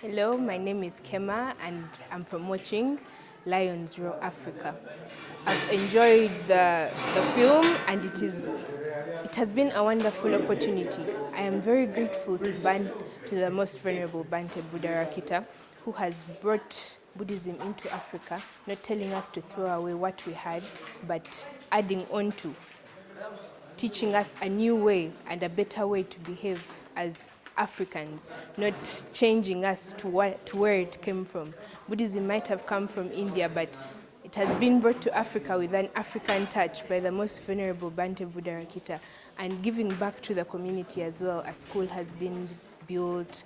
Hello, my name is Kema and I'm promoting Lions Roar Africa. I've enjoyed the film and it has been a wonderful opportunity. I am very grateful to the most venerable Bante Buddha Rakita, who has brought Buddhism into Africa, not telling us to throw away what we had, but adding on to, teaching us a new way and a better way to behave as Africans, not changing us to where it came from. Buddhism might have come from India, but it has been brought to Africa with an African touch by the most venerable Bante Buddha Rakita, and giving back to the community as well. A school has been built,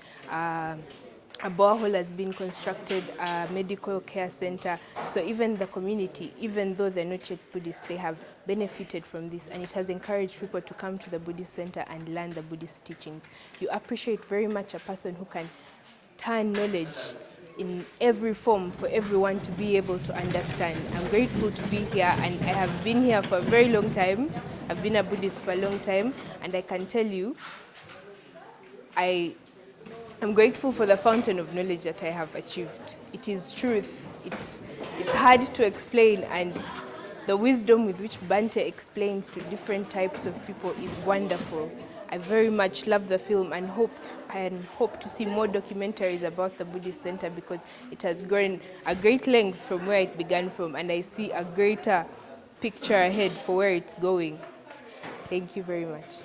a borehole has been constructed, a medical care center. So even the community, even though they're not yet Buddhist, they have benefited from this, and it has encouraged people to come to the Buddhist center and learn the Buddhist teachings. You appreciate very much a person who can turn knowledge in every form for everyone to be able to understand. I'm grateful to be here, and I have been here for a very long time. I've been a Buddhist for a long time, and I can tell you, I'm grateful for the fountain of knowledge that I have achieved. It is truth. It's hard to explain, and the wisdom with which Bante explains to different types of people is wonderful. I very much love the film and hope to see more documentaries about the Buddhist Center, because it has grown a great length from where it began from, and I see a greater picture ahead for where it's going. Thank you very much.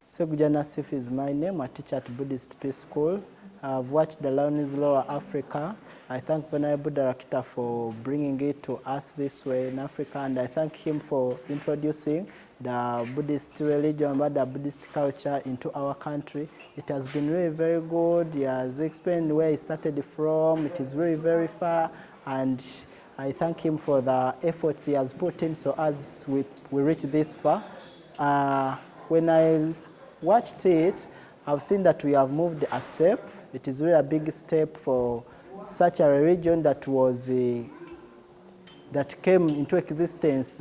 Segujana Sif is my name. I teach at Buddhist Peace School. I've watched the Lions Roar Africa. I thank Venerable Buddha Rakita for bringing it to us this way in Africa, and I thank him for introducing the Buddhist religion, the Buddhist culture into our country. It has been really very good. He has explained where he started from. It is really very far, and I thank him for the efforts he has put in so as we reach this far. When I watched it, I've seen that we have moved a step. It is really a big step for such a religion that that came into existence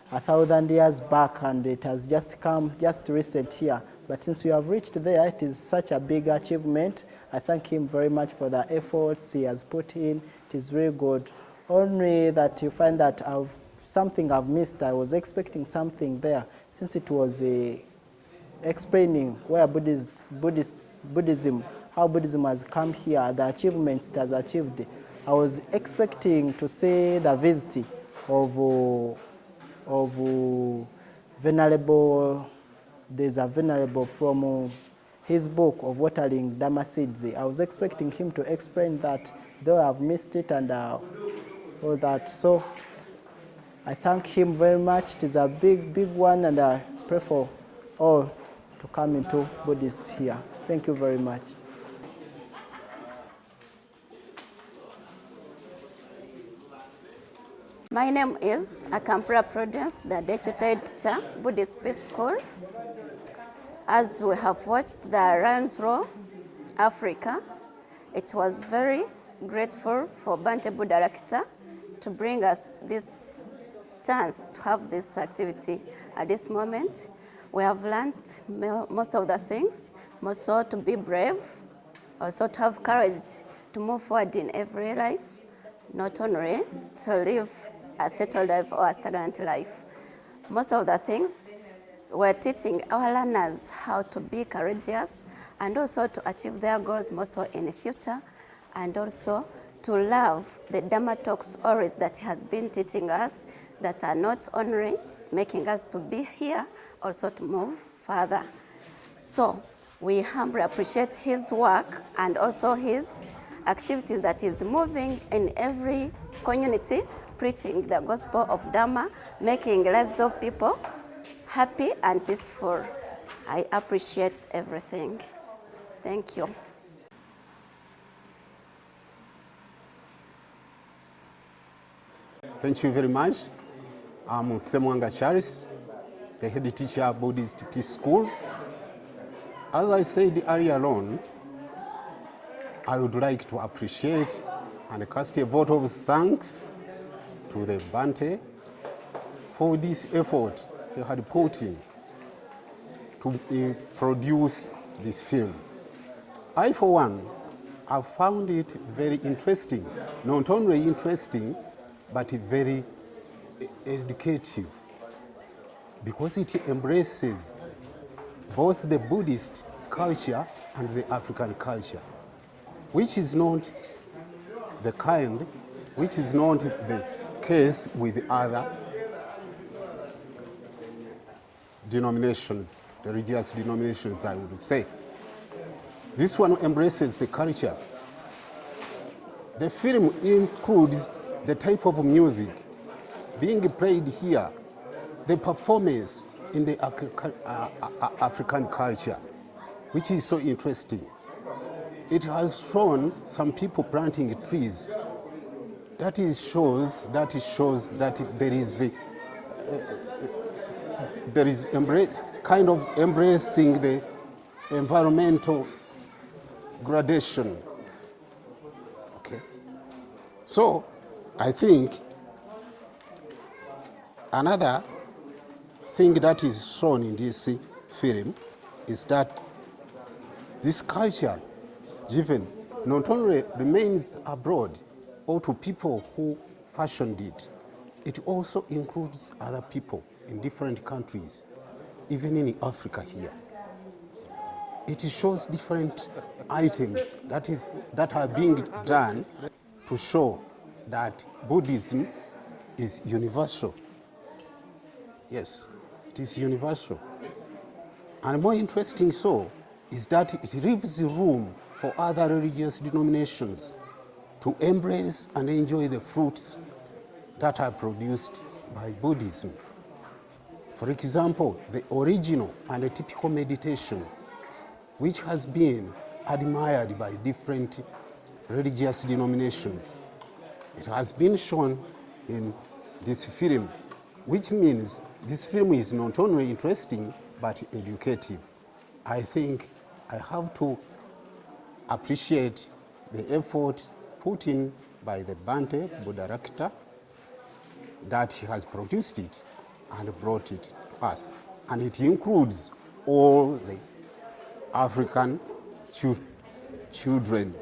1,000 years back, and it has just come just recent here. But since we have reached there, it is such a big achievement. I thank him very much for the efforts he has put in. It is really good. Only that you find that something I've missed. I was expecting something there, since it was explaining where Buddhism, how Buddhism has come here, the achievements it has achieved. I was expecting to see the visit of Venerable. There's a Venerable from his book of Watering Dharma Seeds. I was expecting him to explain that, though I've missed it and all that. So I thank him very much. It is a big one, and I pray for all to come into Buddhist here. Thank you very much. My name is Akampura Prudence, the Deputy Teacher, Buddhist Peace School. As we have watched the Lions Roar Africa, it was very grateful for Bante Buddha Rakita to bring us this chance to have this activity at this moment. We have learned most of the things, also to be brave, also to have courage to move forward in every life, not only to live a settled life or a stagnant life. Most of the things we're teaching our learners how to be courageous and also to achieve their goals more so in the future, and also to love the Dharma talk stories that he has been teaching us, that are not only making us to be here, also to move further. So we humbly appreciate his work and also his activities that is moving in every community, preaching the gospel of Dharma, making lives of people happy and peaceful. I appreciate everything. Thank you. Thank you very much. I'm Semwanga Charles, the head teacher at Buddhist Peace School. As I said earlier on, I would like to appreciate and cast a vote of thanks to the Bante for this effort he had put in to produce this film. I, for one, have found it very interesting. Not only interesting, but very educative, because it embraces both the Buddhist culture and the African culture, which is not the case with other denominations, religious denominations, I would say. This one embraces the culture. The film includes the type of music being played here, the performance in the African culture, which is so interesting. It has shown some people planting trees. That shows that there is kind of embracing the environmental gradation. Okay. So I think another thing that is shown in this film is that this culture given not only remains abroad or to people who fashioned it, it also includes other people in different countries, even in Africa here. It shows different items that are being done to show that Buddhism is universal. Yes, it is universal. And more interesting so is that it leaves room for other religious denominations to embrace and enjoy the fruits that are produced by Buddhism. For example, the original and the typical meditation, which has been admired by different religious denominations, it has been shown in this film, which means this film is not only interesting but educative. I think I have to appreciate the effort put in by the Bante director, that he has produced it and brought it to us. And it includes all the African children